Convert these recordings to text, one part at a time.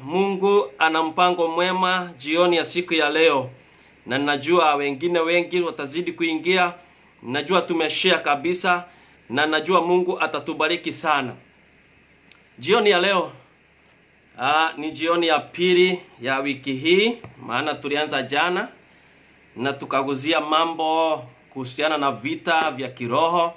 Mungu ana mpango mwema jioni ya siku ya leo. Na najua wengine wengi watazidi kuingia. Najua tumeshare kabisa. Na najua Mungu atatubariki sana. Jioni ya leo ni jioni ya pili ya wiki hii. Maana tulianza jana na tukaguzia mambo kuhusiana na vita vya kiroho.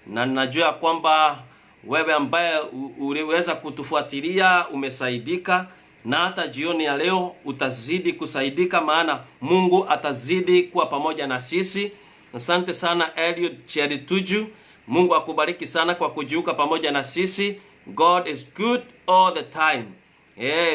Na najua kwamba wewe ambaye uliweza kutufuatilia umesaidika, na hata jioni ya leo utazidi kusaidika, maana Mungu atazidi kuwa pamoja na sisi. Asante sana Eliud Cherituju. Mungu akubariki sana kwa kujiuka pamoja na sisi. God is good all the time.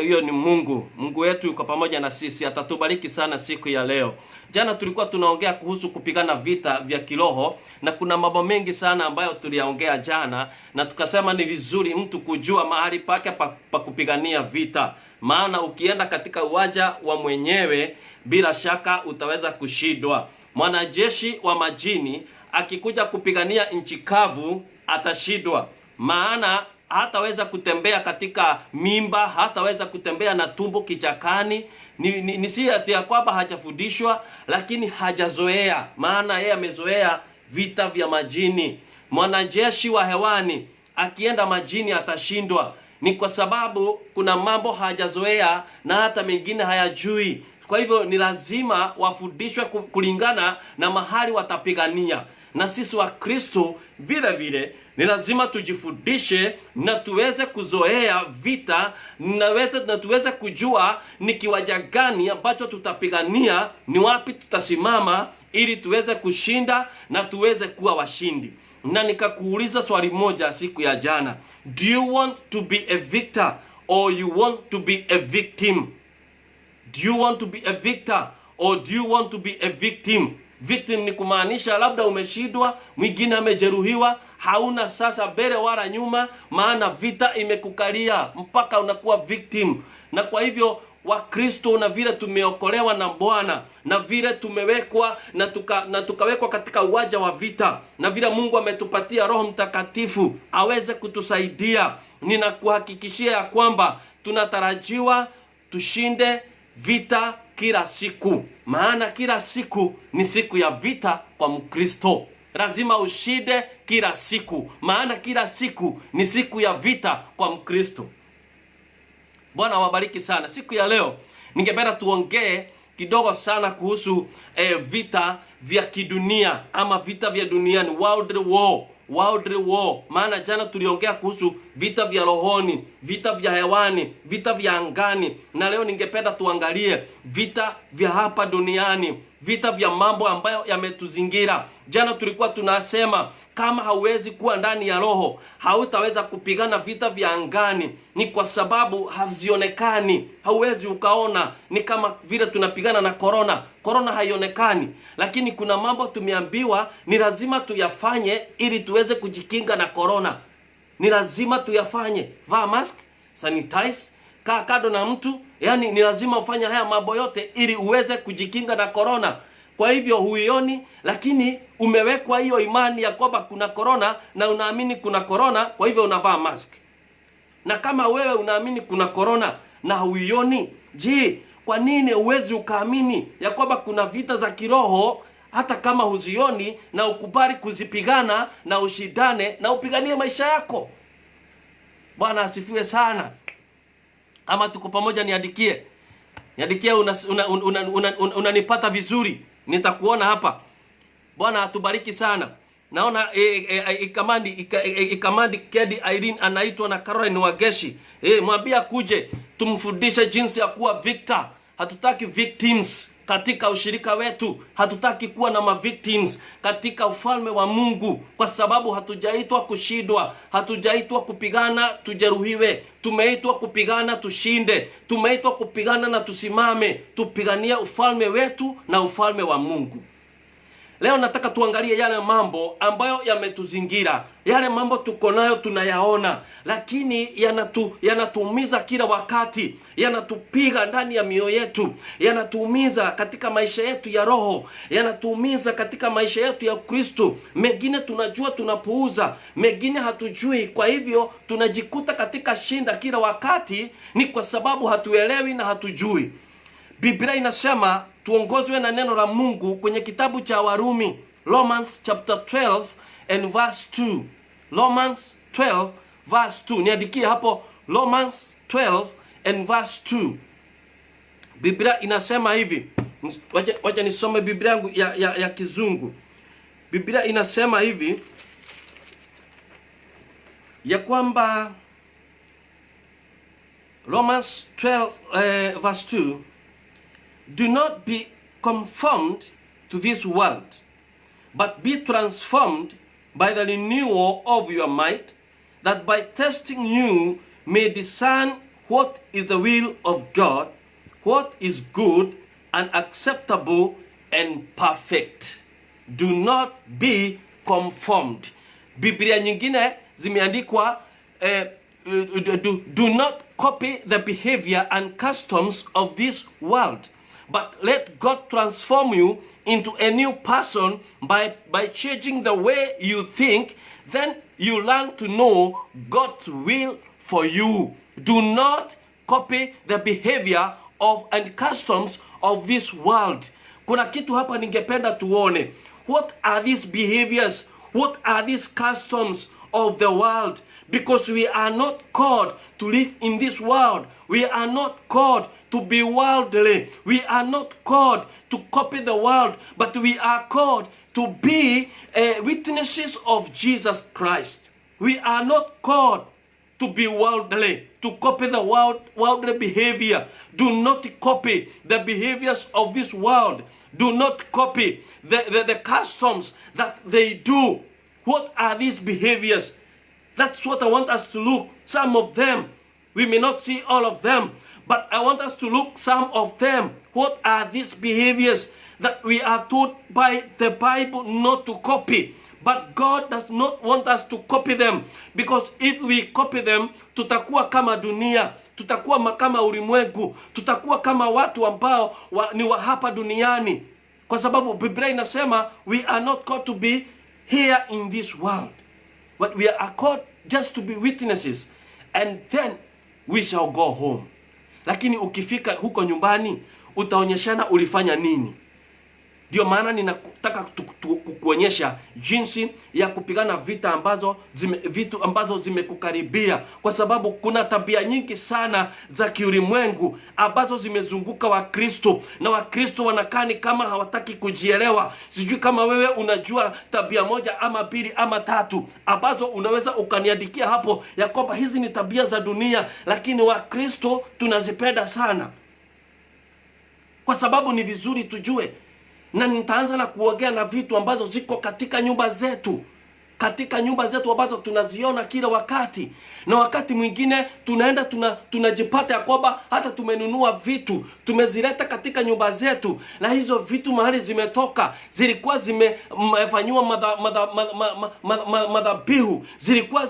Huyo ni Mungu. Mungu wetu yuko pamoja na sisi, atatubariki sana siku ya leo. Jana tulikuwa tunaongea kuhusu kupigana vita vya kiroho, na kuna mambo mengi sana ambayo tuliyaongea jana, na tukasema ni vizuri mtu kujua mahali pake pa kupigania vita. Maana ukienda katika uwanja wa mwenyewe, bila shaka utaweza kushindwa. Mwanajeshi wa majini akikuja kupigania nchi kavu atashindwa. Maana hataweza kutembea katika mimba, hataweza kutembea na tumbo kichakani. Ni si ati ya kwamba hajafundishwa, lakini hajazoea. Maana yeye amezoea vita vya majini. Mwanajeshi wa hewani akienda majini atashindwa. Ni kwa sababu kuna mambo hajazoea na hata mengine hayajui. Kwa hivyo ni lazima wafundishwe kulingana na mahali watapigania. Na sisi wa Kristo vile vile ni lazima tujifundishe na tuweze kuzoea vita, na tuweze kujua ni kiwanja gani ambacho tutapigania, ni wapi tutasimama ili tuweze kushinda na tuweze kuwa washindi. Na nikakuuliza swali moja siku ya jana: do you want to be a victor or you want to be a victim? Do you want to be a victor or do you want to be a victim? Victim ni kumaanisha labda umeshindwa, mwingine amejeruhiwa, hauna sasa mbele wala nyuma, maana vita imekukalia mpaka unakuwa victim. Na kwa hivyo Wakristo, na vile tumeokolewa na Bwana, na vile tumewekwa na tukawekwa katika uwanja wa vita, na vile Mungu ametupatia Roho Mtakatifu aweze kutusaidia, ninakuhakikishia ya kwamba tunatarajiwa tushinde vita kila siku. Maana kila siku ni siku ya vita kwa Mkristo. Lazima ushinde kila siku, maana kila siku ni siku ya vita kwa Mkristo. Bwana wabariki sana. Siku ya leo ningependa tuongee kidogo sana kuhusu vita vya kidunia ama vita vya duniani, world war. Maana jana tuliongea kuhusu vita vya rohoni, vita vya hewani, vita vya angani, na leo ningependa tuangalie vita vya hapa duniani, vita vya mambo ambayo yametuzingira. Jana tulikuwa tunasema kama hauwezi kuwa ndani ya roho, hautaweza kupigana vita vya angani. Ni kwa sababu hazionekani, hauwezi ukaona. Ni kama vile tunapigana na corona haionekani, lakini kuna mambo tumeambiwa ni lazima tuyafanye ili tuweze kujikinga na corona. Ni lazima tuyafanye. Vaa mask, sanitize, kaa kando na mtu. Yani ni lazima ufanye haya mambo yote ili uweze kujikinga na corona. Kwa hivyo huioni, lakini umewekwa hiyo imani ya kwamba kuna corona na unaamini kuna corona, kwa hivyo unavaa mask. Na kama wewe unaamini kuna corona na huioni, je, kwa nini uwezi ukaamini ya kwamba kuna vita za kiroho hata kama huzioni, na ukubali kuzipigana na ushindane na upiganie maisha yako? Bwana asifiwe sana. Kama tuko pamoja, niandikie unanipata vizuri, nitakuona hapa. Bwana atubariki sana. Naona ikamandi Kedi Irene anaitwa na Caroline Wageshi. Mwambia kuje tumfundishe jinsi ya kuwa victor. Hatutaki victims katika ushirika wetu. Hatutaki kuwa na victims katika ufalme wa Mungu, kwa sababu hatujaitwa kushindwa, hatujaitwa kupigana tujeruhiwe. Tumeitwa kupigana tushinde, tumeitwa kupigana na tusimame, tupigania ufalme wetu na ufalme wa Mungu. Leo nataka tuangalie yale mambo ambayo yametuzingira. Yale mambo tuko nayo tunayaona, lakini yanatuumiza kila wakati. Yanatupiga ndani ya mioyo yetu, yanatuumiza katika maisha yetu ya roho, yanatuumiza katika maisha yetu ya Kristo. Mengine tunajua tunapuuza, mengine hatujui. Kwa hivyo tunajikuta katika shinda kila wakati, ni kwa sababu hatuelewi na hatujui. Biblia inasema tuongozwe na neno la Mungu kwenye kitabu cha Warumi, Romans chapter 12 and verse 2. Romans 12 verse 2. Niandikie hapo Romans 12 and verse 2. Biblia inasema hivi. Wacha nisome Biblia yangu ya Kizungu. Biblia inasema hivi ya kwamba Romans 12 verse 2, do not be conformed to this world, but be transformed by the renewal of your mind, that by testing you may discern what is the will of God, what is good and acceptable and perfect. Do not be conformed. Biblia nyingine zimeandikwa do not copy the behavior and customs of this world, but let God transform you into a new person by changing the way you think. Then you learn to know God's will for you. Do not copy the behavior and customs of this world. Kuna kitu hapa ningependa tuone. What are these behaviors? What are these customs of the world? Because we are not called to live in this world. We are not called to be worldly. We are not called to copy the world, but we are called to be witnesses of Jesus Christ. We are not called to be worldly, to copy the worldly behavior. Do not copy the behaviors of this world. Do not copy the customs that they do. What are these behaviors? That's what I want us to look. Some of them. We may not see all of them, but I want us to look some of them. What are these behaviors that we are told by the Bible not to copy? But God does not want us to copy them, because if we copy them, tutakuwa kama dunia, tutakuwa kama ulimwengu, tutakuwa kama watu ambao ni wa hapa duniani. Kwa sababu Biblia inasema we are not called to be here in this world, but we are called just to be witnesses, and then we shall go home. Lakini ukifika huko nyumbani utaonyeshana ulifanya nini. Ndio maana ninataka kukuonyesha jinsi ya kupigana vitu ambazo zimekukaribia, kwa sababu kuna tabia nyingi sana za kiulimwengu ambazo zimezunguka Wakristo, na Wakristo wanakani kama hawataki kujielewa. Sijui kama wewe unajua tabia moja ama mbili ama tatu ambazo unaweza ukaniandikia hapo ya kwamba hizi ni tabia za dunia, lakini Wakristo tunazipenda sana, kwa sababu ni vizuri tujue. Na nitaanza na kuongea na vitu ambazo ziko katika nyumba zetu. Katika nyumba zetu ambazo tunaziona kila wakati. Na wakati mwingine tunaenda tunajipata ya kwamba hata tumenunua vitu, tumezileta katika nyumba zetu, na hizo vitu mahali zimetoka zilikuwa zimefanywa madhabihu, zilikuwa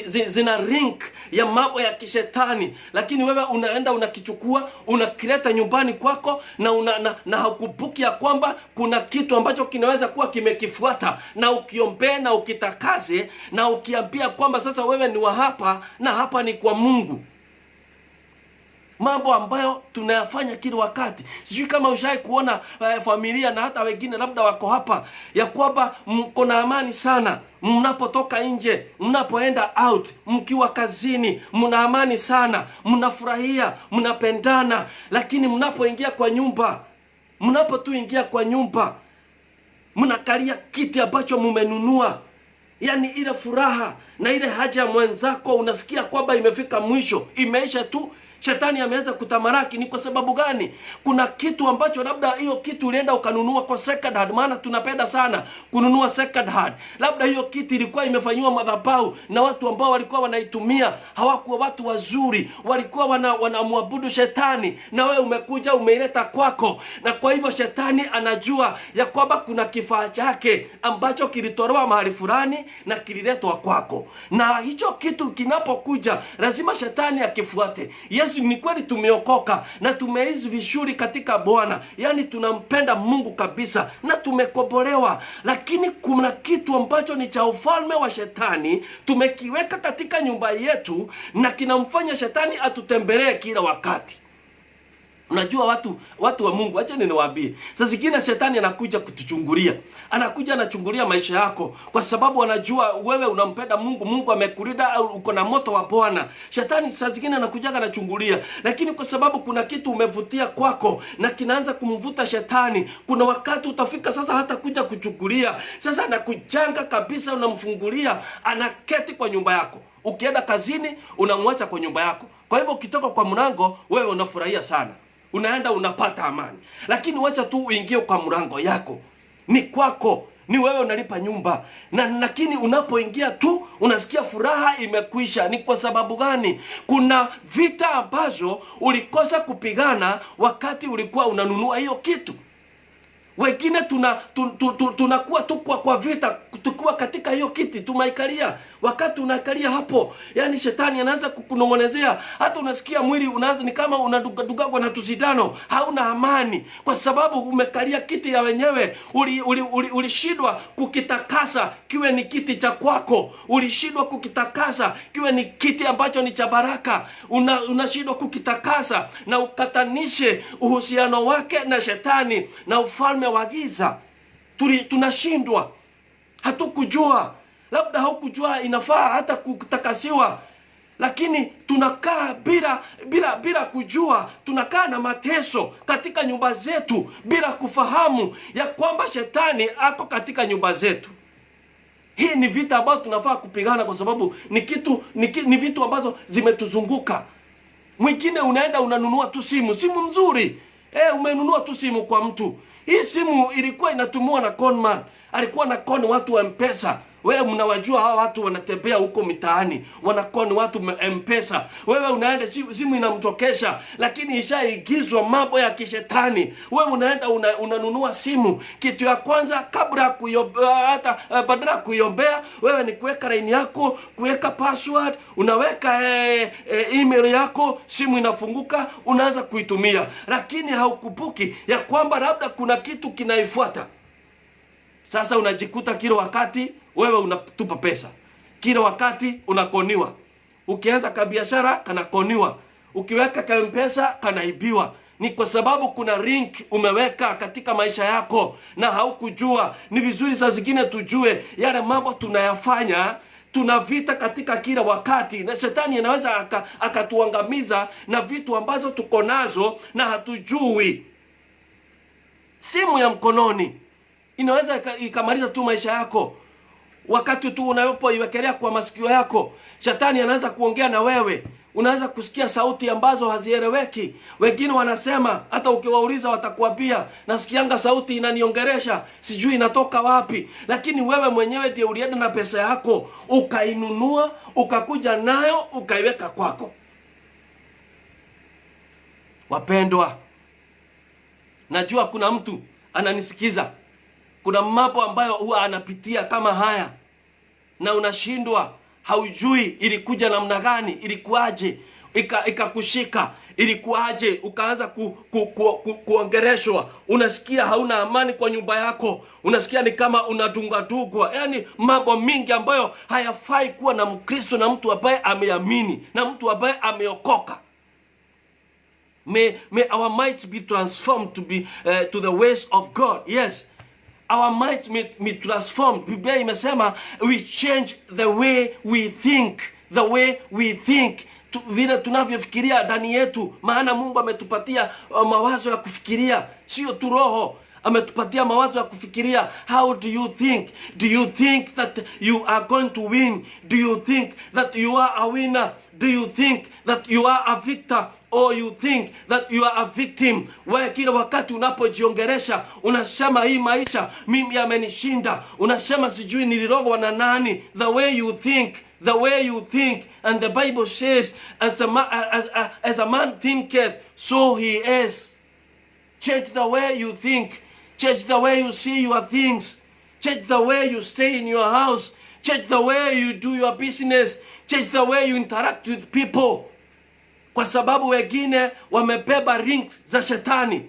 zina link ya mambo ya kishetani, lakini wewe unaenda unakichukua unakileta nyumbani kwako, na hukubuki ya kwamba kuna kitu ambacho kinaweza kuwa kimekifuata, na ukiombea na ukitakase na ukiambia kwamba sasa wewe ni wa hapa na hapa ni kwa Mungu. Mambo ambayo tunayafanya kila wakati. Sijui kama ushai kuona familia na hata wengine labda wako hapa ya kwamba mko na amani sana mnapotoka nje, mnapoenda out, mkiwa kazini, mna amani sana, mnafurahia, mnapendana, lakini mnapoingia kwa nyumba, mnapotuingia kwa nyumba, mnakalia kiti ambacho mumenunua. Yani ile furaha na ile haja ya mwenzako unasikia kwamba imefika mwisho, imeisha tu, shetani ameanza kutamaraki. Ni kwa sababu gani? Kuna kitu ambacho labda hiyo kitu ulienda ukanunua kwa second hand, maana tunapenda sana kununua second hand. Labda hiyo kitu ilikuwa imefanywa madhabahu na watu ambao walikuwa wanaitumia hawakuwa watu wazuri, walikuwa wanamwabudu shetani, na wewe umekuja umeileta kwako. Na kwa hivyo shetani anajua ya kwamba kuna kifaa chake ambacho kilitolewa mahali fulani na kililetwa kwako, na hicho kitu kinapokuja lazima shetani akifuate. Yesu, ni kweli tumeokoka na tumeishi vizuri katika Bwana, yani tunampenda Mungu kabisa na tumekombolewa, lakini kuna kitu ambacho ni cha ufalme wa shetani tumekiweka katika nyumba yetu na kinamfanya shetani atutembelee kila wakati. Unajua watu wa Mungu, acha niwaambie, sasa zingine shetani anakuja kutuchungulia. Anakuja anachungulia maisha yako kwa sababu anajua wewe unampenda Mungu, Mungu amekulinda, uko na moto wa Bwana. Shetani sasa zingine anakuja anachungulia, lakini kwa sababu kuna kitu umevutia kwako na kinaanza kumvuta shetani, kuna wakati utafika sasa hata kuja kuchukulia. Sasa anakujanga kabisa, unamfungulia, anaketi kwa nyumba yako. Ukienda kazini unamwacha kwa nyumba yako. Kwa hivyo ukitoka kwa mlango wewe unafurahia sana, unaenda unapata amani. Lakini wacha tu uingie kwa mlango yako, ni kwako, ni wewe unalipa nyumba, lakini unapoingia tu unasikia furaha imekwisha. Ni kwa sababu gani? Kuna vita ambazo ulikosa kupigana wakati ulikuwa unanunua hiyo kitu. Wengine tunakuwa tu kwa vita tukiwa katika hiyo kiti tumaikalia. Wakati unakalia hapo, yani shetani anaanza kukunong'onezea, hata unasikia mwili unaanza ni kama unadugadugagwa na tusidano, hauna amani kwa sababu umekalia kiti ya wenyewe. Ulishindwa kukitakasa kiwe ni kiti cha kwako, ulishindwa kukitakasa kiwe ni kiti ambacho ni cha baraka. Unashindwa kukitakasa na ukatanishe uhusiano wake na shetani na ufalme wa giza. Tunashindwa, hatukujua. Labda haukujua inafaa hata kutakasiwa, lakini tunakaa bila kujua. Tunakaa na mateso katika nyumba zetu bila kufahamu ya kwamba shetani ako katika nyumba zetu. Hii ni vita ambayo tunafaa kupigana kwa sababu ni vitu ambazo zimetuzunguka. Mwingine unaenda unanunua tu simu mzuri. Umenunua tu simu kwa mtu. Hii simu ilikuwa inatumiwa na conman. Alikuwa na con watu wa M-Pesa. Wewe mnawajua hawa watu wanatembea huko mitaani, wanakoni watu M-Pesa. Wewe unaenda simu inamtokesha, lakini ishaigizwa mambo ya kishetani. Wewe unaenda unanunua simu, kitu ya kwanza kabla badala kuiombea, wewe ni kuweka line yako, kuweka password, unaweka email yako, simu inafunguka, unaanza kuitumia. Lakini haukupuki ya kwamba labda kuna kitu kinaifuata. Sasa unajikuta kila wakati wewe unatupa pesa, kila wakati unakoniwa. Ukianza kabiashara kanakoniwa, ukiweka kwa M-Pesa kanaibiwa. Ni kwa sababu kuna link umeweka katika maisha yako na haukujua. Ni vizuri saa zingine tujue yale mambo tunayafanya. Tuna vita katika kila wakati na shetani anaweza akatuangamiza na vitu ambazo tuko nazo na hatujui. Simu ya mkononi inaweza ikamaliza tu maisha yako. Wakati tu unapoiwekelea kwa masikio yako, shetani anaanza kuongea na wewe. Unaanza kusikia sauti ambazo hazieleweki. Wengine wanasema hata ukiwauliza watakwambia, nasikianga sauti inaniongeresha, sijui inatoka wapi. Lakini wewe mwenyewe ndiye ulienda na pesa yako, ukainunua, ukakuja nayo, ukaiweka kwako. Wapendwa, najua kuna mtu ananisikiza, kuna mambo ambayo huwa anapitia kama haya na unashindwa, haujui ilikuja namna gani, ilikuaje, ikakushika, ilikuaje, ukaanza kuongereshwa. Unasikia hauna amani kwa nyumba yako, unasikia ni kama unadungadugwa. Yani mambo mingi ambayo hayafai kuwa na Mkristo na mtu ambaye ameamini na mtu ambaye ameokoka. May our minds be transformed to the ways of God. Yes. Our minds may transform. Biblia imesema we change the way we think. The way we think. Vile tunavyofikiria ndani yetu. Maana Mungu ametupatia mawazo ya kufikiria. Sio tu roho. Ametupatia mawazo ya kufikiria. How do you think? Do you think that you are going to win? Do you think that you are a winner? Do you think that you are a victor? Or you think that you are a victim? Wewe kila wakati unapojiongeresha unasema hii maisha mimi yamenishinda, unasema sijui nilirogwa na nani. The way you think, the way you think. And the Bible says, as a man thinketh, so he is. Change the way you think. Change the way you see your things. Change the way you stay in your house. Change the way you do your business. Change the way you interact with people. Kwa sababu wengine wamebeba rings za shetani,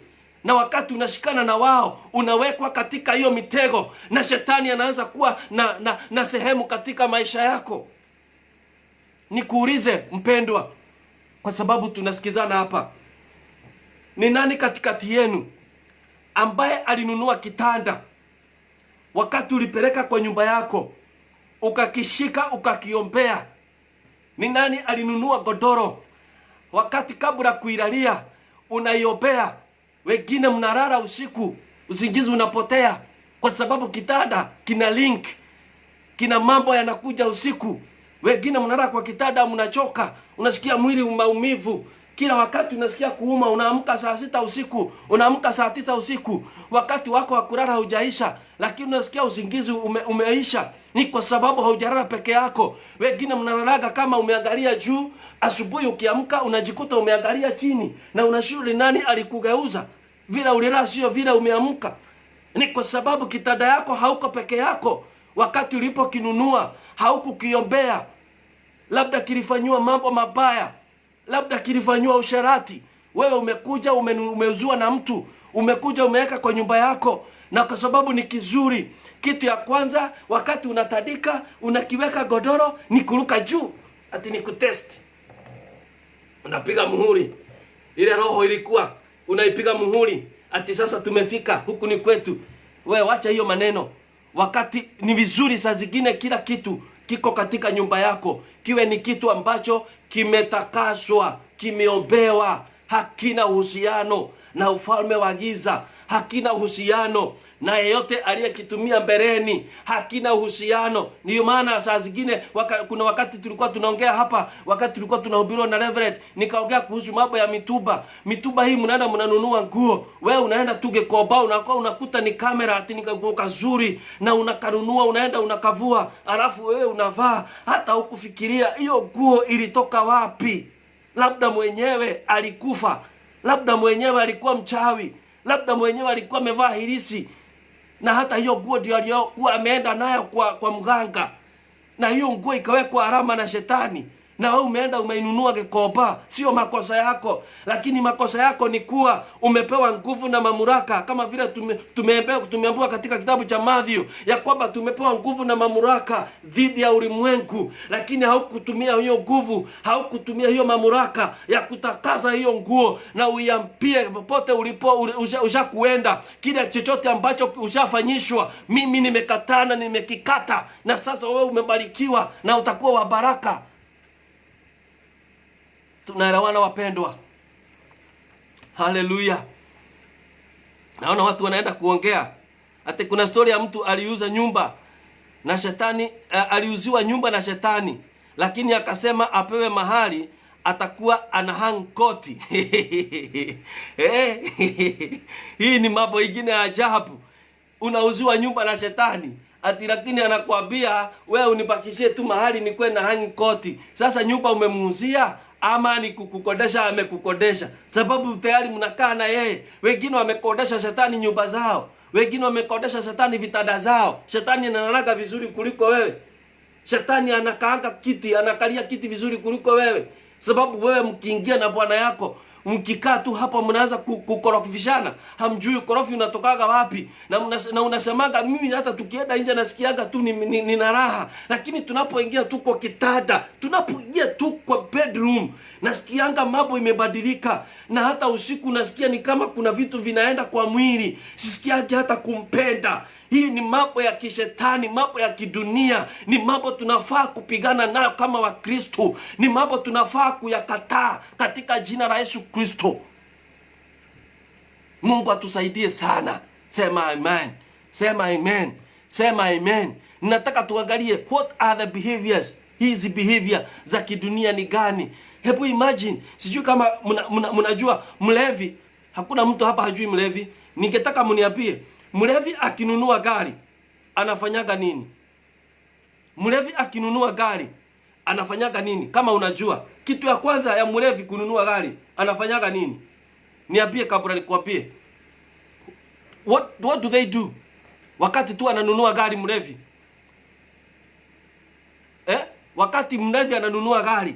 na wakati unashikana na wao unawekwa katika hiyo mitego, na shetani anaanza kuwa na sehemu katika maisha yako. Nikuulize mpendwa, kwa sababu tunasikizana hapa, ni nani katikati yenu ambaye alinunua kitanda wakati ulipeleka kwa nyumba yako ukakishika ukakiombea? Ni nani alinunua godoro wakati kabla kuilalia unaiombea? Wengine mnalala usiku, usingizi unapotea kwa sababu kitanda kina link, kina mambo yanakuja usiku. Wengine mnalala kwa kitanda mnachoka, unasikia mwili maumivu, kila wakati unasikia kuuma, unaamka saa 6 usiku, unaamka saa 9 usiku, wakati wako wa kulala hujaisha, lakini unasikia usingizi umeisha. Ni kwa sababu haujalala peke yako. Wengine mnalalaga kama umeangalia juu, asubuhi ukiamka unajikuta umeangalia chini, na unashuri nani alikugeuza. Vile ulilala sio vile umeamka. Ni kwa sababu kitanda yako hauko peke yako. Wakati ulipokinunua haukukiombea. Labda kilifanywa mambo mabaya, labda kilifanywa usherati. Wewe umekuja umeuzua na mtu, umekuja umeweka kwa nyumba yako, na kwa sababu ni kizuri, kitu ya kwanza wakati unatandika unakiweka godoro ni kuruka juu, ati ni kutest. Unapiga muhuri. Ile roho ilikuwa unaipiga muhuri, ati sasa tumefika, huku ni kwetu. Wewe wacha hiyo maneno. Wakati ni vizuri saa zingine kila kitu kiko katika nyumba yako kiwe ni kitu ambacho kimetakaswa, kimeombewa, hakina uhusiano na ufalme wa giza, hakina uhusiano na yeyote aliyekitumia mbeleni, hakina uhusiano. Ndio maana saa zingine kuna wakati tulikuwa tunaongea hapa, wakati tulikuwa tunahubiriwa na Reverend, nikaongea kuhusu mambo ya mituba. Mituba hii mnaenda mnanunua nguo, wewe unaenda tu Gikomba, unakuta ni kamera, ati ni nguo kazuri, na unakanunua, unaenda unakavua, alafu wewe unavaa, hata hukufikiria hiyo nguo ilitoka wapi. Labda mwenyewe alikufa, labda mwenyewe alikuwa mchawi, labda mwenyewe alikuwa amevaa hirisi, na hata hiyo nguo ndio aliyokuwa ameenda nayo kwa mganga, na hiyo nguo ikawekwa alama na shetani, na wewe umeenda umeinunua Gikomba. Sio makosa yako, lakini makosa yako ni kuwa umepewa nguvu na mamlaka, kama vile tumeambiwa katika kitabu cha Matthew ya kwamba tumepewa nguvu na mamlaka dhidi ya ulimwengu, lakini haukutumia hiyo nguvu, haukutumia hiyo mamlaka ya kutakaza hiyo nguo na uiampie popote ulipo ushakuenda. Kile chochote ambacho ushafanyishwa, mimi nimekatana, nimekikata, na sasa wewe umebarikiwa na utakuwa wa baraka. Tunaelewana wapendwa? Haleluya. Naona watu wanaenda kuongea ati kuna story ya mtu aliuza nyumba na shetani, aliuziwa nyumba na shetani, lakini akasema apewe mahali atakuwa anahang koti. Hii ni mambo ingine ya ajabu. Unauziwa nyumba na shetani, ati lakini anakuambia wewe unibakishie tu mahali nikwe na hang koti. Sasa nyumba umemuuzia ama ni kukukodesha? Amekukodesha sababu tayari mnakaa na yeye. Wengine wamekodesha shetani nyumba zao, wengine wamekodesha shetani vitanda zao. Shetani analala vizuri kuliko wewe. Shetani anakaanga kiti, anakalia kiti vizuri kuliko wewe, sababu wewe mkiingia na bwana yako, mkikaa tu hapa mnaanza kukorofishana, hamjui ukorofi unatokaga wapi, na unasemaga mimi hata tukienda nje nasikiaga tu nina raha, lakini tunapoingia tu kwa kitanda, tunapoingia tu kwa bedroom, nasikianga mambo imebadilika, na hata usiku nasikia ni kama kuna vitu vinaenda kwa mwili, sisikiagi hata kumpenda. Hii ni mambo ya kishetani, mambo ya kidunia, ni mambo tunafaa kupigana nayo kama Wakristo, ni mambo tunafaa kuyakataa katika jina la Yesu Kristo. Mungu atusaidie sana. Sema amen. Sema amen. Sema amen. Nataka tuangalie what are the behaviors. Hizi behavior za kidunia ni gani? Hebu imagine, sijui kama mnajua mlevi. Hakuna mtu hapa hajui mlevi. Ningetaka mniambie, mlevi akinunua gari anafanyaga nini? Mlevi akinunua gari anafanyaga nini? Kama unajua, kitu ya kwanza ya mlevi kununua gari anafanyaga nini? Niambie kabla nikuambie. What do they do wakati tu ananunua gari mlevi? Wakati mlevi ananunua gari,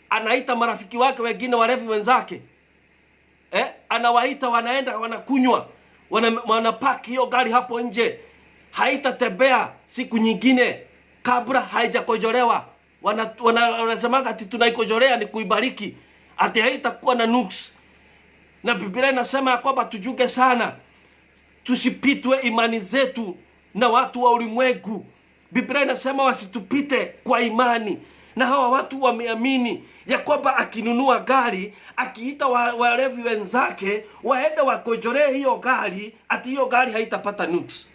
anaita marafiki wake wengine walevi wenzake. Anawaita, wanaenda wanakunywa, wanapaki hiyo gari hapo nje. Haitatembea siku nyingine kabla haijakojolewa. Wanasemaga ati tunaikojolea ni kuibariki. Ati haitakuwa na nuks. Na Biblia inasema kwamba tujuge sana, tusipitwe imani zetu na watu wa ulimwengu. Biblia inasema wasitupite kwa imani. Na hawa watu wameamini ya kwamba akinunua gari, akiita walevi wenzake waende wakojolee hiyo gari, ati hiyo gari haitapata nuks.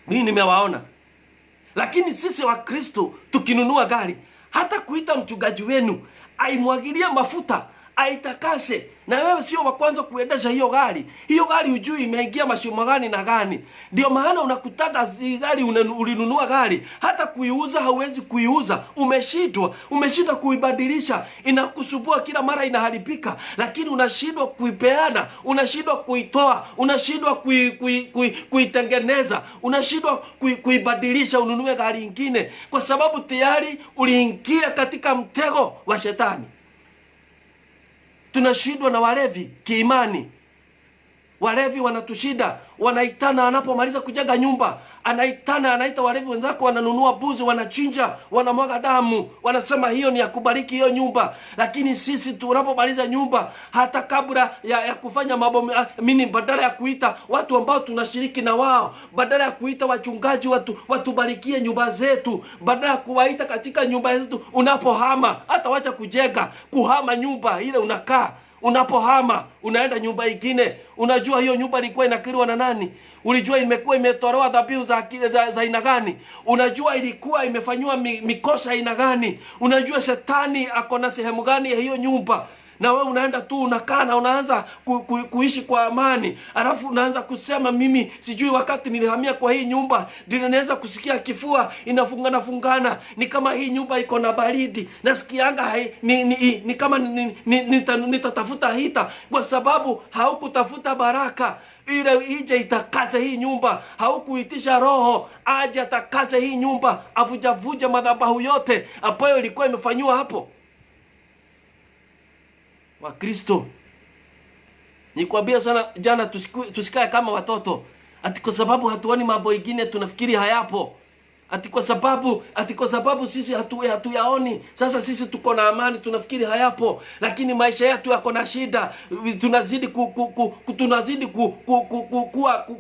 Mimi nimewaona. Lakini sisi wa Kristo tukinunua gari, hata kuita mchungaji wenu aimwagilie mafuta, aitakase. Na wewe sio wa kwanza kuendesha hiyo gari. Hiyo gari hujui imeingia mashimo gani na gani. Ndio maana unakutaka gari, ulinunua gari, hata kuiuza hauwezi kuiuza. Umeshindwa kuibadilisha. Inakusubua kila mara, inaharibika. Lakini unashindwa kuipeana, unashindwa kuitoa, unashindwa kuitengeneza, unashindwa kuibadilisha ununue gari nyingine, kwa sababu tayari uliingia katika mtego wa shetani. Tunashindwa na walevi kiimani. Walevi wanatushida. Wanaitana anapomaliza kujenga nyumba, anaita walevi wenzako, wananunua buzi, wanachinja, wanamwaga damu, wanasema hiyo ni ya kubariki hiyo nyumba. Lakini sisi tunapomaliza nyumba, hata kabla ya kufanya mambo badala ya kuita watu ambao tunashiriki na wao, badala ya kuita wachungaji watubarikie nyumba zetu, badala ya kuwaita katika nyumba zetu, unapohama, hata wacha kujenga, kuhama nyumba ile unakaa. Unapohama unaenda nyumba nyingine. Unajua hiyo nyumba ilikuwa inakiriwa na nani? Ulijua imekuwa imetolewa dhabihu za aina gani? Unajua ilikuwa imefanywa mikosa aina gani? Unajua shetani ako na sehemu gani ya hiyo nyumba? Na wewe unaenda tu unakaa na unaanza kuishi kwa amani. Alafu unaanza kusema, mimi sijui wakati nilihamia kwa hii nyumba ndio naweza kusikia kifua inafungana. Ni kama hii nyumba iko na baridi. Nasikianga ni kama nitatafuta hita, kwa sababu haukutafuta baraka ile ije itakaze hii nyumba. Haukuitisha Roho aje atakaze hii nyumba, avuja madhabahu yote ambayo ilikuwa imefanywa hapo. Wa Kristo, nikwambia sana jana, tusikae kama watoto ati kwa sababu hatuoni mambo mengine tunafikiri hayapo, ati kwa sababu sisi hatuyaoni, sasa sisi tuko na amani tunafikiri hayapo. Lakini maisha yetu yako na shida. Tunazidi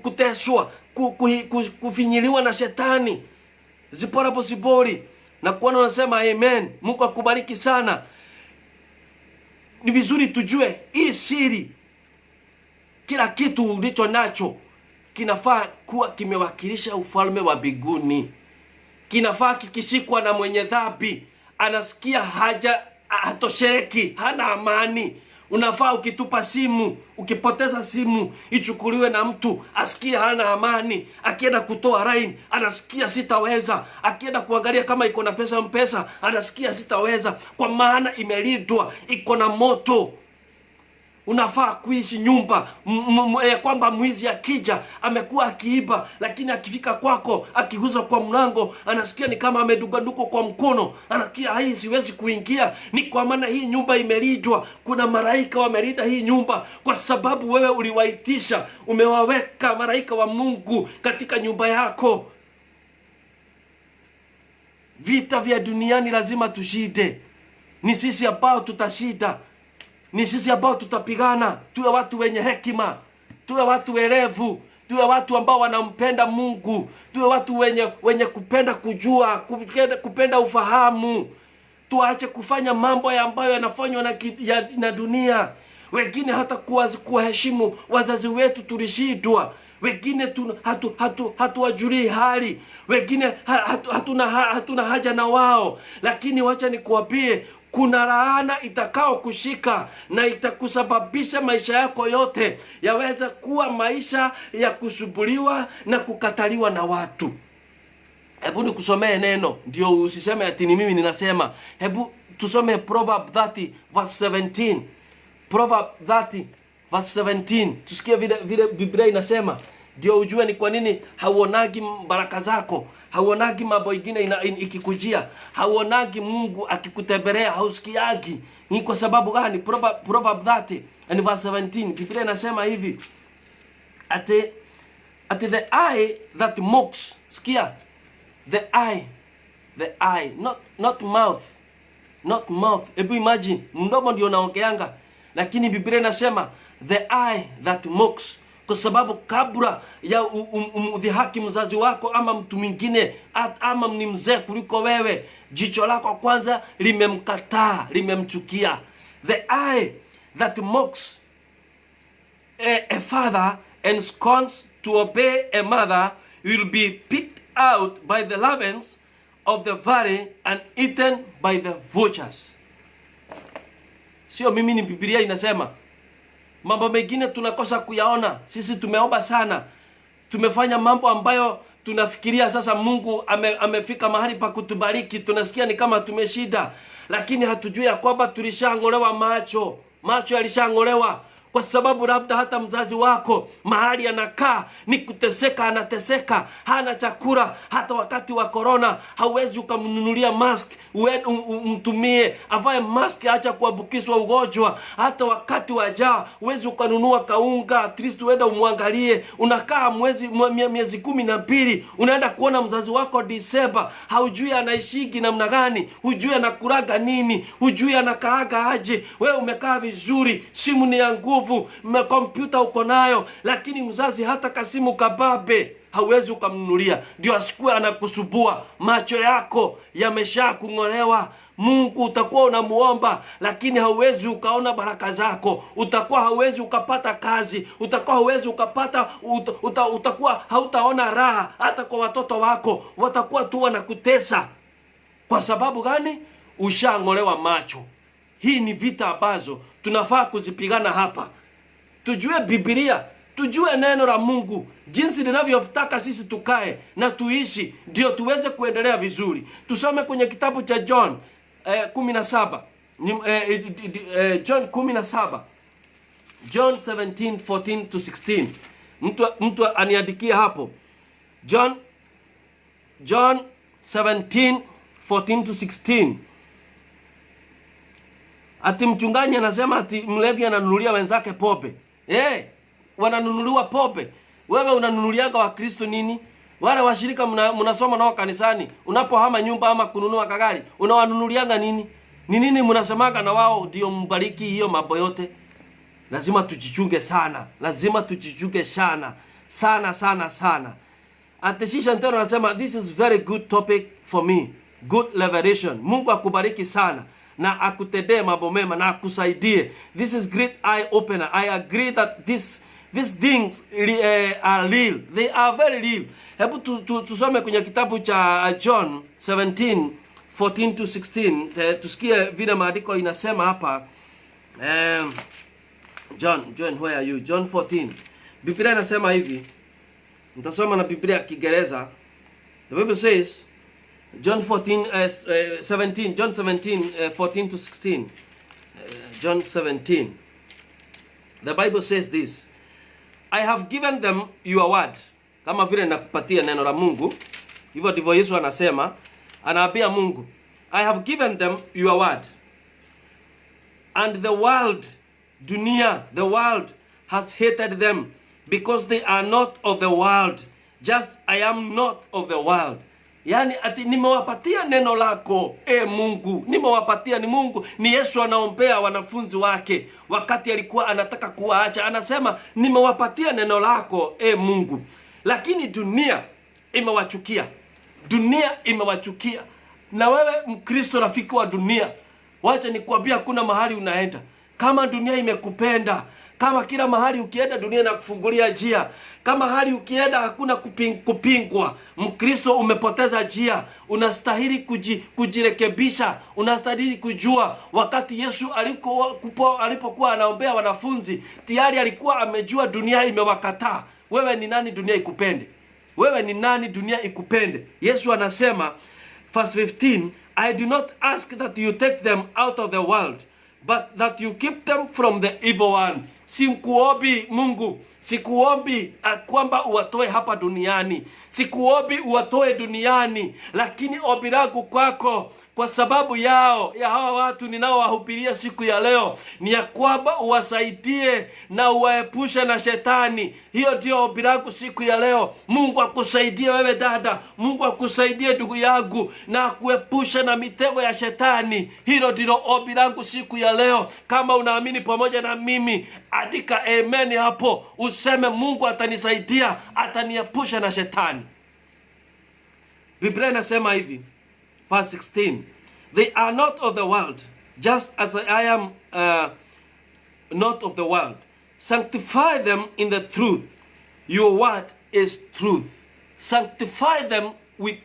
kuteswa, kufinyiliwa na shetani. Zipora sibori. Na kuona unasema amen. Mungu akubariki sana. Ni vizuri tujue hii siri. Kila kitu ulicho nacho kinafaa kuwa kimewakilisha ufalme wa mbinguni. Kinafaa kikishikwa na mwenye dhambi, anasikia haja hatoshereki, hana amani. Unafaa ukitupa simu, ukipoteza simu, ichukuliwe na mtu, asikie hana amani. Akienda kutoa line, anasikia sitaweza. Akienda kuangalia kama iko na pesa mpesa, anasikia sitaweza, kwa maana imelindwa, iko na moto. Unafaa kuishi nyumba kwamba mwizi akija amekuwa akiiba, lakini akifika kwako, akihuza kwa mlango, anasikia ni kama ameduganduko kwa mkono, anasikia hii siwezi kuingia. Ni kwa maana hii nyumba imelindwa. Kuna malaika wamelinda hii nyumba, kwa sababu wewe uliwaitisha, umewaweka malaika wa Mungu katika nyumba yako. Vita vya duniani lazima tushinde. Ni sisi ambao tutashinda. Ni sisi ambao tutapigana. Tuwe watu wenye hekima, tuwe watu werevu, tuwe watu ambao wanampenda Mungu, tuwe watu wenye kupenda kujua, kupenda ufahamu. Tuache kufanya mambo ambayo yanafanywa na dunia. Wengine hata kuwaheshimu wazazi wetu tulishindwa. Wengine hatuwajulii hali. Wengine hatuna haja na wao. Lakini wacha nikuambie, kuna laana itakao kushika na itakusababisha maisha yako yote yaweza kuwa maisha ya kusumbuliwa na kukataliwa na watu. Hebu nikusomee neno ndio usiseme ati ni mimi ninasema. Hebu tusome Proverb 30 verse 17. Proverb 30 verse 17. Tusikie vile Biblia inasema, ndio ujue ni kwa nini hauonagi baraka zako, hauonagi mambo mengine ikikujia, hauonagi Mungu akikutembelea, hausikiagi. Ni kwa sababu gani? Proverb 30 and verse 17. Biblia inasema hivi, at the eye that mocks, sikia, the eye, not mouth. Ebu imagine, mdomo ndio unaongeanga, lakini Biblia inasema the eye that mocks. Kwa sababu kabla ya umdhihaki mzazi wako ama mtu mwingine, ama ni mzee kuliko wewe, jicho lako kwanza limemkataa, limemchukia. The eye that mocks a father and scorns to obey a mother will be picked out by the ravens of the valley and eaten by the vultures. Sio mimi, ni Biblia inasema. Mambo mengine tunakosa kuyaona. Sisi tumeomba sana, tumefanya mambo ambayo tunafikiria sasa Mungu amefika mahali pa kutubariki, tunasikia ni kama tumeshida, lakini hatujui ya kwamba tulishangolewa macho yalishangolewa. Kwa sababu labda hata mzazi wako mahali anakaa ni kuteseka, anateseka, hana chakula. Hata wakati wa corona hauwezi ukamnunulia mask umtumie avae mask acha kuambukizwa ugonjwa. Hata wakati wa njaa huwezi ukanunua kaunga at least uende umwangalie. Unakaa miezi 12 unaenda kuona mzazi wako Disemba, haujui anaishigi namna gani, hujui anakulaga nini, hujui anakaaga aje. Wewe umekaa vizuri, simu ni ya nguvu, kompyuta uko nayo, lakini mzazi hata kasimu kababe hauwezi ukamnunulia. Ndio asikue anakusubua. Macho yako yamesha kung'olewa. Mungu utakuwa unamuomba, lakini hauwezi ukaona baraka zako. Utakuwa hauwezi ukapata kazi, utakuwa hauwezi ukapata utakuwa hautaona raha. Hata kwa watoto wako watakuwa tu wanakutesa. Kwa sababu gani? Ushang'olewa macho. Hii ni vita ambazo tunafaa kuzipigana hapa. Tujue Biblia, tujue neno la Mungu jinsi linavyotaka sisi tukae na tuishi, ndio tuweze kuendelea vizuri. Tusome kwenye kitabu cha John 17. John 17. John 17:14 to 16. Mtu aniandikia hapo. John 17:14 to 16. Ati mchungaji anasema ati mlevi ananunulia wenzake pombe. Wananunuliwa pombe. Wewe unanunuliaga wa Kristo nini? Wale washirika mnasoma nao kanisani, unapohama nyumba ama kununua kagari, unawanunuliaga nini? Ni nini mnasemaga na wao ndio mbariki hiyo mambo yote? Lazima tujichunge sana. Lazima tujichunge sana. Sana. Atishisha Ntero anasema this is very good topic for me. Good revelation. Mungu akubariki sana na akutendee mambo mema na akusaidie. This is great eye opener. I agree that these things are real. They are very real. Hebu tusome kwenye kitabu cha John 17:14 to 16. Tusikie vile maandiko inasema hapa. John, where are you? John 14. Biblia inasema hivi. Nitasoma na Biblia ya Kiingereza. The Bible says John 17, John 17, 14 to 16. John 17. The Bible says this. I have given them your word. Kama vile nakupatia neno la Mungu. Hivyo ndivyo Yesu anasema. Anaambia Mungu. I have given them your word. And the world, dunia, the world has hated them because they are not of the world. Just I am not of the world. Yani ati nimewapatia neno lako Mungu. Nimewapatia ni Mungu. Ni Yesu anaombea wanafunzi wake wakati alikuwa anataka kuwaacha. Anasema nimewapatia neno lako Mungu. Lakini dunia imewachukia. Dunia imewachukia. Na wewe Mkristo rafiki wa dunia, wacha nikwambia kuna mahali unaenda. kama dunia imekupenda, kama kila mahali ukienda dunia inakufungulia njia, kama hali ukienda hakuna kupingwa, Mkristo umepoteza njia. Unastahili kujirekebisha. Unastahili kujua wakati Yesu alipokuwa anaombea wanafunzi, tayari alikuwa amejua dunia imewakataa. Wewe ni nani dunia ikupende? Wewe ni nani dunia ikupende? Yesu anasema verse 15, I do not ask that you take them out of the world, but that you keep them from the evil one. Sikuombi Mungu, sikuombi kwamba uwatoe hapa duniani, sikuombi uwatoe duniani, lakini ombi langu kwako kwa sababu ya hawa watu ninaowahubiria siku ya leo ni ya kwamba uwasaidie na uwaepushe na shetani. Hiyo ndio ombi langu siku ya leo. Mungu akusaidie wewe dada, Mungu akusaidie ndugu yangu, na kuepusha na mitego ya shetani. Hilo ndilo ombi langu siku ya leo. Kama unaamini pamoja na mimi, andika amen hapo, useme Mungu atanisaidia, ataniepusha na shetani. Biblia inasema hivi, verse 16, they are not of the world, just as I am not of the world. Sanctify them in the truth. Your word is truth. Sanctify them with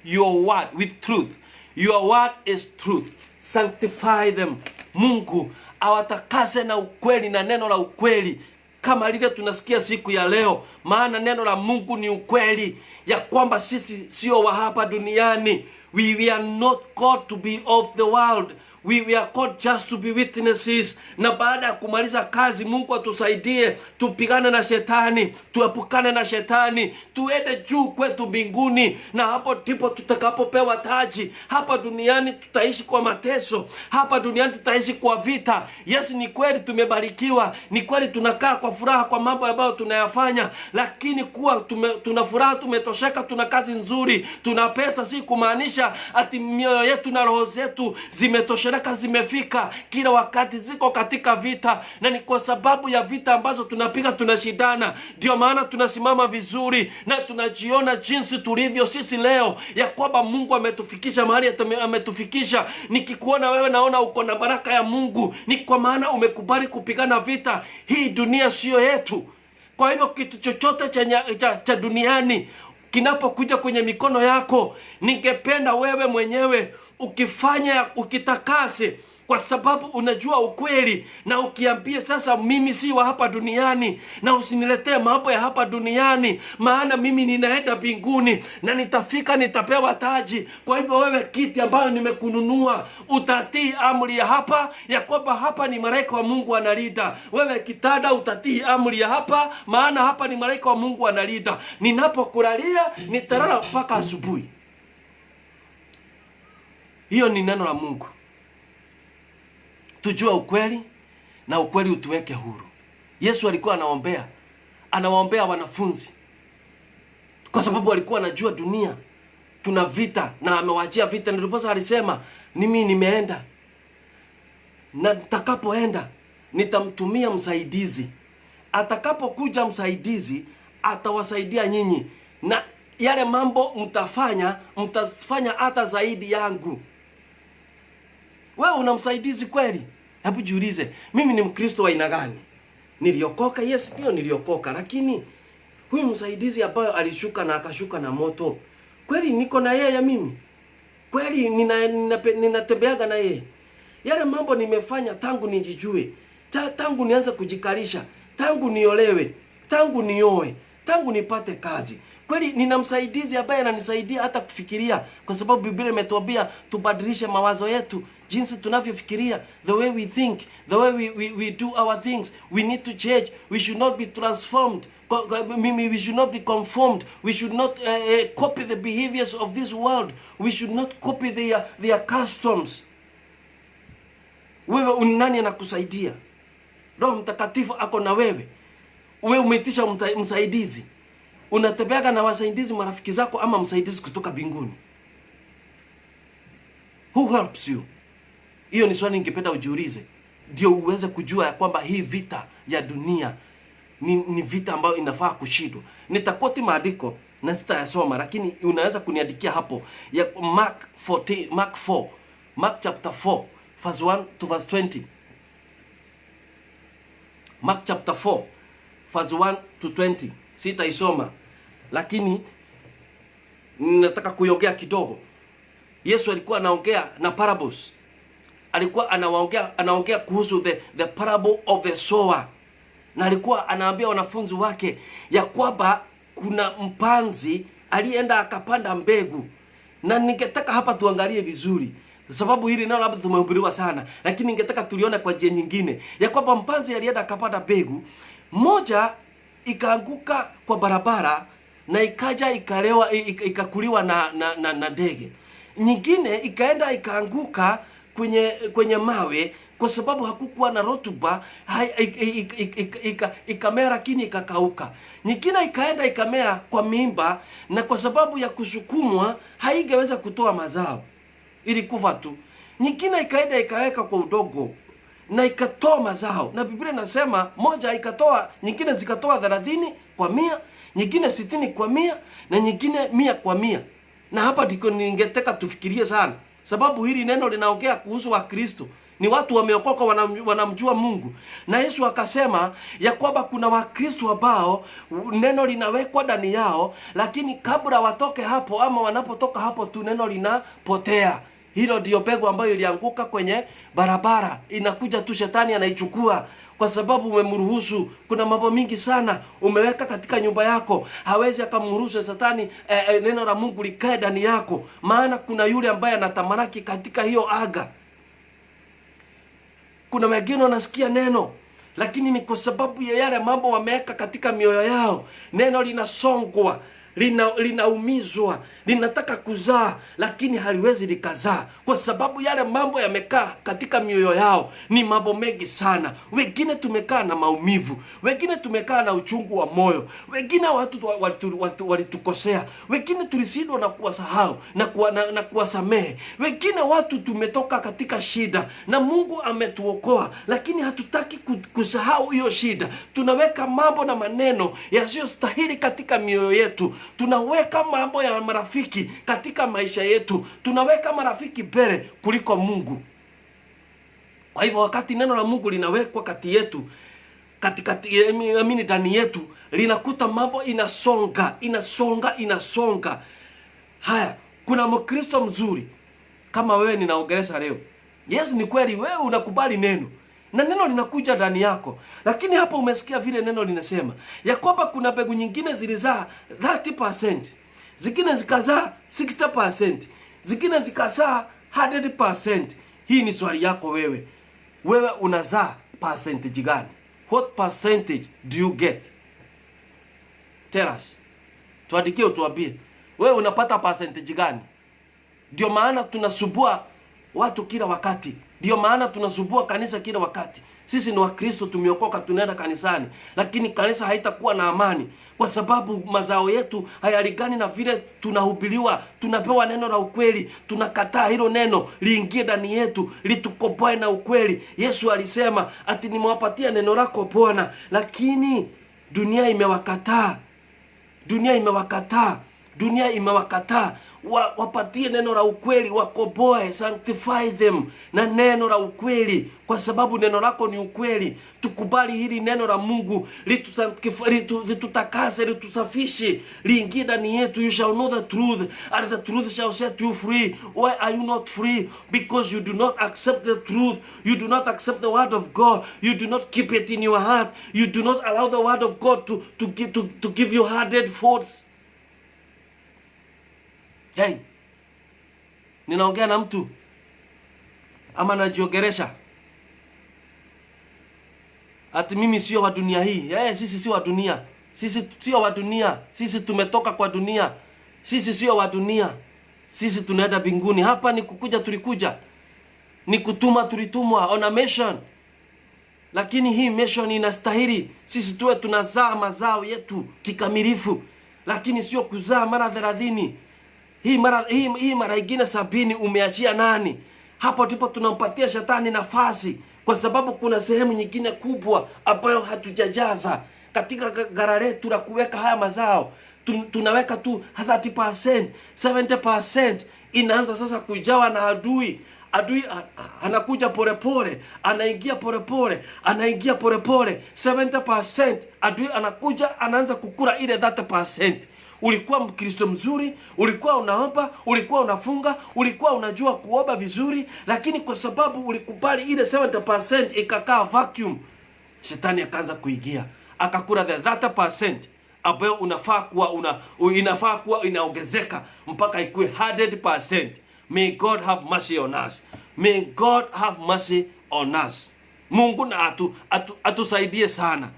your word, with truth. Your word is truth. Sanctify them. Mungu awatakase na ukweli, na neno la ukweli kama lile tunasikia siku ya leo. Maana neno la Mungu ni ukweli, ya kwamba sisi sio wa hapa duniani. We are not called to be of the world. We are called just to be witnesses. Na baada ya kumaliza kazi, Mungu atusaidie tupigane na shetani, tuepukane na shetani, tuende juu kwetu mbinguni, na hapo ndipo tutakapopewa taji. Hapa duniani tutaishi kwa mateso, hapa duniani tutaishi kwa vita. Yes, ni kweli tumebarikiwa, ni kweli tunakaa kwa furaha kwa mambo ambayo tunayafanya, lakini kuwa tuna furaha, tumetosheka, tuna kazi nzuri, tuna pesa, si kumaanisha ati mioyo yetu na roho zetu zimetosheleka, zimefika. Kila wakati ziko katika vita, na ni kwa sababu ya vita ambazo tunapiga, tunashindana, ndio maana tunasimama vizuri na tunajiona jinsi tulivyo sisi leo, ya kwamba Mungu ametufikisha mahali ametufikisha. Nikikuona wewe naona uko na baraka ya Mungu, ni kwa maana umekubali kupigana vita. Hii dunia sio yetu. Kwa hivyo kitu chochote cha duniani kinapokuja kwenye mikono yako, ningependa wewe mwenyewe ukifanya, ukitakase, kwa sababu unajua ukweli, na ukiambie sasa, mimi si wa hapa duniani, na usiniletee mambo ya hapa duniani, maana mimi ninaenda mbinguni na nitafika, nitapewa taji. Kwa hivyo wewe, kiti ambayo nimekununua, utatii amri ya hapa, ya kwamba hapa ni malaika wa Mungu analinda. Wewe kitanda, utatii amri ya hapa, maana hapa ni malaika wa Mungu analinda. Ninapokulalia nitalala mpaka asubuhi. Hiyo ni neno la Mungu. Tujua ukweli, na ukweli utuweke huru. Yesu alikuwa anawaombea wanafunzi, kwa sababu alikuwa anajua dunia tuna vita, na amewaachia vita. Ndipo alisema, mimi nimeenda, na nitakapoenda nitamtumia msaidizi. Atakapokuja msaidizi, atawasaidia nyinyi, na yale mambo mtafanya hata zaidi yangu. Wewe una msaidizi kweli? Hebu jiulize, mimi ni Mkristo wa aina gani? Niliokoka, yes, ndio niliokoka, lakini huyu msaidizi ambaye alishuka na akashuka na moto, kweli niko na yeye mimi? Kweli ninatembeaga na yeye? Yale mambo nimefanya tangu nijijue, tangu nianze kujikalisha, tangu niolewe, tangu nioe, tangu nipate kazi, kweli nina msaidizi ambaye ananisaidia hata kufikiria, kwa sababu Biblia imetuambia tubadilishe mawazo yetu, jinsi tunavyofikiria, the way we think, the way we do our things. We need to change. We should not be transformed. We should not be conformed. We should not copy the behaviors of this world. We should not copy their customs. Wewe unani anakusaidia? Roho Mtakatifu ako na wewe. Wewe umeitisha msaidizi. Unatebeaga na wasaidizi marafiki zako, ama msaidizi kutoka mbinguni? Who helps you? Hiyo ni swali ningependa ujiulize, ndio uweze kujua ya kwamba hii vita ya dunia ni vita ambayo inafaa kushindwa. Nitakoti maandiko na sitayasoma, lakini unaweza kuniandikia hapo ya Mark chapter 4 verse 1 to verse 20. Mark chapter 4 verse 1 to 20. Sitaisoma, lakini nataka kuiongea kidogo. Yesu alikuwa anaongea na parables. Alikuwa anaongea kuhusu the parable of the sower. Na alikuwa anaambia wanafunzi wake ya kwamba kuna mpanzi alienda akapanda mbegu. Na ningetaka hapa tuangalie vizuri, sababu hili nalo labda tumehubiriwa sana, lakini ningetaka tulione kwa njia nyingine ya kwamba mpanzi alienda akapanda mbegu. Moja ikaanguka kwa barabara na ikaja ikalewa, ikakuliwa na ndege. Nyingine ikaenda ikaanguka kwenye mawe kwa sababu hakukuwa na rotuba, ikamea lakini ikakauka. Nyingine ikaenda ikamea kwa mimba, na kwa sababu ya kusukumwa haingeweza kutoa mazao, ilikufa tu. Nyingine ikaenda ikaweka kwa udongo na ikatoa mazao, na Biblia inasema moja ikatoa, nyingine zikatoa 30 kwa 100, nyingine 60 kwa 100, na nyingine 100 kwa 100. Na hapa ndiko ningetaka tufikirie sana, sababu hili neno linaongea kuhusu Wakristo. Ni watu wameokoka, wanamjua Mungu. Na Yesu akasema ya kwamba kuna Wakristo ambao neno linawekwa ndani yao, lakini kabla watoke hapo ama wanapotoka hapo tu neno linapotea. Hilo ndio mbegu ambayo ilianguka kwenye barabara. Inakuja tu shetani anaichukua kwa sababu umemruhusu. Kuna mambo mingi sana umeweka katika nyumba yako, hawezi akamruhusu shetani neno la Mungu likae ndani yako, maana kuna yule ambaye anatamaraki katika hiyo aga. Kuna wengine wanasikia neno, lakini ni kwa sababu ya yale mambo wameweka katika mioyo yao. Neno linasongwa, linaumizwa, linataka kuzaa, lakini haliwezi likazaa kwa sababu yale mambo yamekaa katika mioyo yao. Ni mambo mengi sana. Wengine tumekaa na maumivu, wengine tumekaa na uchungu wa moyo, wengine watu walitukosea, wengine tulishindwa na kuwasahau na kuwasamehe, wengine watu tumetoka katika shida na Mungu ametuokoa, lakini hatutaki kusahau hiyo shida. Tunaweka mambo na maneno yasiyostahili katika mioyo yetu. Tunaweka mambo ya marafiki katika maisha yetu. Tunaweka marafiki mbele kuliko Mungu. Kwa hivyo wakati neno la Mungu linawekwa kati yetu, ndani yetu, linakuta mambo inasonga. Haya, kuna Mkristo mzuri kama wewe ninaongelesha leo. Yes, ni kweli wewe unakubali neno na neno linakuja ndani yako, lakini hapo umesikia vile neno linasema ya kwamba kuna mbegu nyingine zilizaa 30%, zingine zikazaa 60%, zingine zikazaa 100%. Hii ni swali yako wewe. Wewe unazaa percentage gani? What percentage do you get? Tell us. Tuandikie utuambie. Wewe unapata percentage gani? Ndio maana tunasubua watu kila wakati. Ndio maana tunasubua kanisa kila wakati. Sisi ni Wakristo, tumeokoka, tunaenda kanisani, lakini kanisa haitakuwa na amani kwa sababu mazao yetu hayalingani na vile tunahubiriwa. Tunapewa neno la ukweli, tunakataa hilo neno liingie ndani yetu, litukomboe na ukweli. Yesu alisema ati nimewapatia neno lako Bwana, lakini dunia imewakataa. Dunia imewakataa. Wapatie neno la ukweli, wakomboe, sanctify them na neno la ukweli, kwa sababu neno lako ni ukweli. Tukubali hili neno la Mungu litutakase, litusafishe, liingie ndani yetu. You shall know the truth and the truth shall set you free. Why are you not free? Because you do not accept the truth. You do not accept the word of God. You do not keep it in your heart. You do not allow the word of God to give you hardened thoughts. Hey, ninaongea na mtu ama najiogeresha? Ati mimi sio wa dunia hii. Sisi sio wa dunia. Sisi sio wa dunia. Sisi tumetoka kwa dunia. Sisi sio wa dunia. Sisi tunaenda mbinguni. Hapa ni kukuja, tulikuja. Ni kutuma, tulitumwa on a mission. Lakini hii mission inastahili sisi tuwe tunazaa mazao yetu kikamilifu, lakini sio kuzaa mara 30. Hii mara ingine 70 umeachia nani? Hapo ndipo tunampatia shetani nafasi, kwa sababu kuna sehemu nyingine kubwa ambayo hatujajaza katika gara letu la kuweka haya mazao. Tunaweka tu 30%, 70%. Inaanza sasa kujawa na adui adui anakuja polepole, anaingia polepole, anaingia polepole. 70% adui anakuja, anaanza kukula ile 30%. Ulikuwa Mkristo mzuri, ulikuwa unaomba, ulikuwa unafunga, ulikuwa unajua kuomba vizuri, lakini kwa sababu ulikubali ile 70% ikakaa vacuum, shetani akaanza kuingia, akakula the 30% ambayo inafaa kuwa inaongezeka mpaka ikuwe 100%. May God have mercy on us. May God have mercy on us. Mungu na atusaidie sana.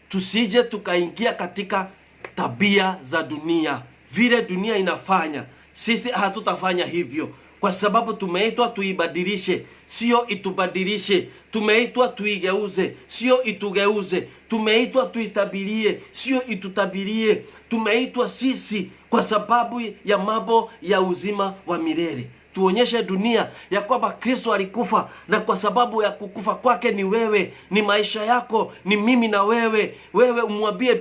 Tusije tukaingia katika tabia za dunia. Vile dunia inafanya, sisi hatutafanya hivyo. Kwa sababu tumeitwa tuibadilishe, sio itubadilishe. Tumeitwa tuigeuze, sio itugeuze. Tumeitwa tuitabirie, sio itutabirie. Tumeitwa sisi kwa sababu ya mambo ya uzima wa milele. Tuonyeshe dunia ya kwamba Kristo alikufa, na kwa sababu ya kukufa kwake ni wewe, ni maisha yako, ni mimi na wewe. Wewe umwambie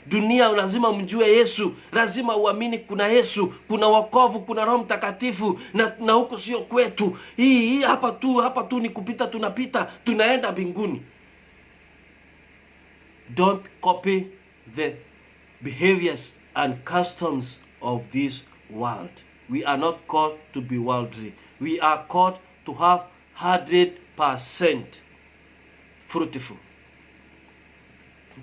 dunia lazima mjue Yesu, lazima uamini kuna Yesu, kuna wokovu, kuna Roho Mtakatifu, na huko sio kwetu. Hii hapa tu ni kupita, tunapita, tunaenda mbinguni. Don't copy the behaviors and customs of this world. We are not called to be worldly. We are called to have 100% fruitful.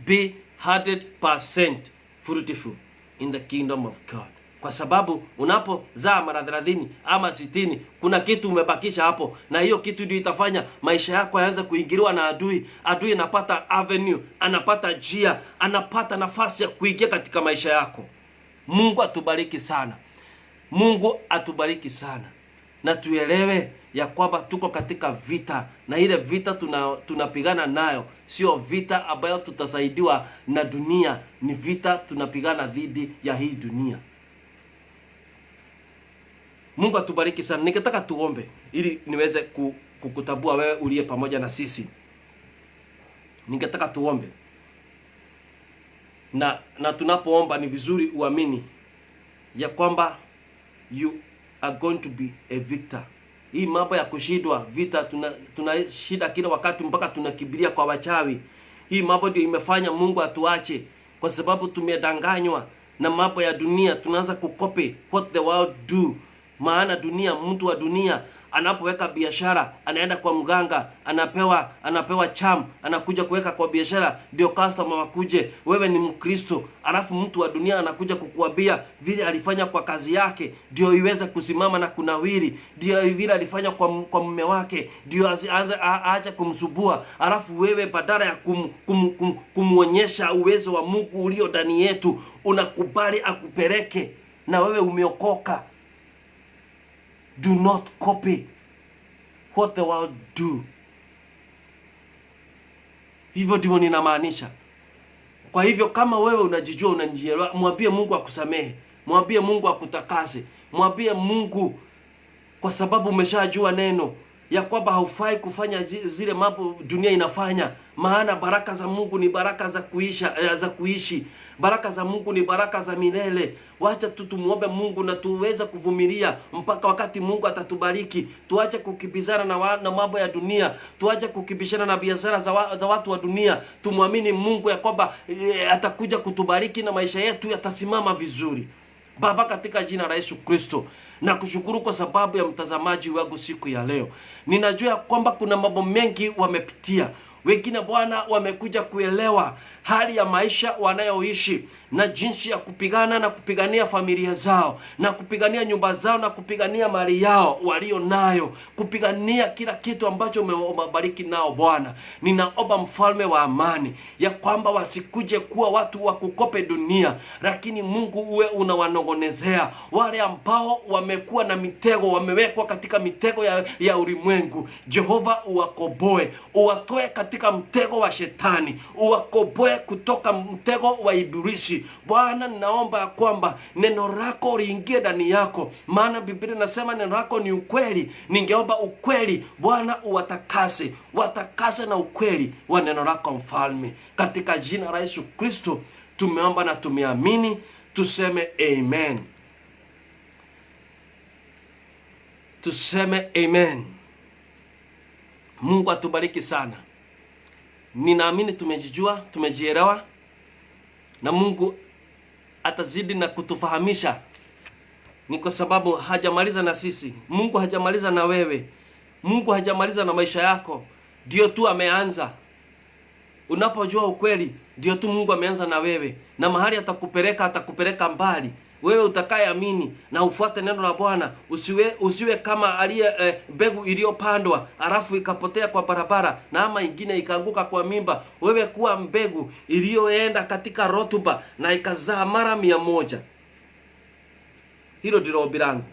Be 100% fruitful in the kingdom of God. Kwa sababu unapozaa mara 30 ama 60, kuna kitu umebakisha hapo, na hiyo kitu ndio itafanya maisha yako yaanze kuingiliwa na adui. Adui anapata avenue, anapata njia, anapata nafasi ya kuingia katika maisha yako. Mungu atubariki sana. Mungu atubariki sana. Na tuelewe ya kwamba tuko katika vita, na ile vita tunapigana nayo sio vita ambayo tutasaidiwa na dunia, ni vita tunapigana dhidi ya hii dunia. Mungu atubariki sana. Ningetaka tuombe ili niweze kukutambua wewe uliye pamoja na sisi. Ningetaka tuombe. Na tunapoomba ni vizuri uamini ya kwamba you are going to be a victor. Hii mambo ya kushindwa vita, tunashida kila wakati mpaka tunakimbilia kwa wachawi. Hii mambo ndio imefanya Mungu atuache, kwa sababu tumedanganywa na mambo ya dunia. Tunaanza kukopi what the world do. Maana mtu wa dunia anapoweka biashara, anaenda kwa mganga, anapewa cham, anakuja kuweka kwa biashara ndio customer wakuje. Wewe ni Mkristo, alafu mtu wa dunia anakuja kukuambia vile alifanya kwa kazi yake ndio iweze kusimama na kunawiri, ndio vile alifanya kwa mume wake ndio aache kumsubua. Alafu wewe badala ya kumuonyesha uwezo wa Mungu ulio ndani yetu, unakubali akupeleke, na wewe umeokoka. Do not copy what the world do. Hivyo ndivyo ninamaanisha. Kwa hivyo kama wewe unajijua, unajielewa, mwambie Mungu akusamehe. Mwambie Mungu akutakase. Mwambie Mungu, kwa sababu umeshajua neno ya kwamba haufai kufanya zile mambo dunia inafanya. Maana baraka za Mungu ni baraka za kuishi. Baraka za Mungu ni baraka za milele. Wacha tumuombe Mungu na tuweze kuvumilia mpaka wakati Mungu atatubariki. Tuache kukimbizana na mambo ya dunia. Tuache kukimbishana na biashara za watu wa dunia. Tumwamini Mungu ya kwamba atakuja kutubariki na maisha yetu yatasimama vizuri. Baba, katika jina la Yesu Kristo, na kushukuru kwa sababu ya mtazamaji wangu siku ya leo. Ninajua kwamba kuna mambo mengi wamepitia. Wengine Bwana wamekuja kuelewa hali ya maisha wanayoishi, na jinsi ya kupigana na kupigania familia zao, na kupigania nyumba zao, na kupigania mali yao walio nayo, kupigania kila kitu ambacho umewabariki nao. Bwana, ninaomba mfalme wa amani ya kwamba wasikuje kuwa watu wa kukope dunia, lakini Mungu uwe unawanongonezea wale ambao wamekuwa na mitego, wamewekwa katika mitego ya ulimwengu. Jehova, uwakoboe, uwatoe katika mtego wa shetani, uwakoboe kutoka mtego wa ibilisi. Bwana, ninaomba ya kwamba neno lako liingie ndani yako, maana Biblia inasema neno lako ni ukweli. Ningeomba ukweli Bwana watakase na ukweli wa neno lako mfalme. Katika jina la Yesu Kristo tumeomba na tumeamini, tuseme amen. tuseme amen. Mungu atubariki sana. Ninaamini tumejijua, tumejielewa, na Mungu atazidi na kutufahamisha. Ni kwa sababu hajamaliza na sisi. Mungu hajamaliza na wewe. Mungu hajamaliza na maisha yako. Ndio tu ameanza. Unapojua ukweli, ndio tu Mungu ameanza na wewe. Na mahali atakupeleka mbali. Wewe utakayeamini na ufuate neno la Bwana, usiwe kama aliye mbegu iliyopandwa alafu ikapotea kwa barabara na ama ingine ikaanguka kwa mimba. Wewe kuwa mbegu iliyoenda katika rotuba na ikazaa mara 100. Hilo ndilo ombi langu.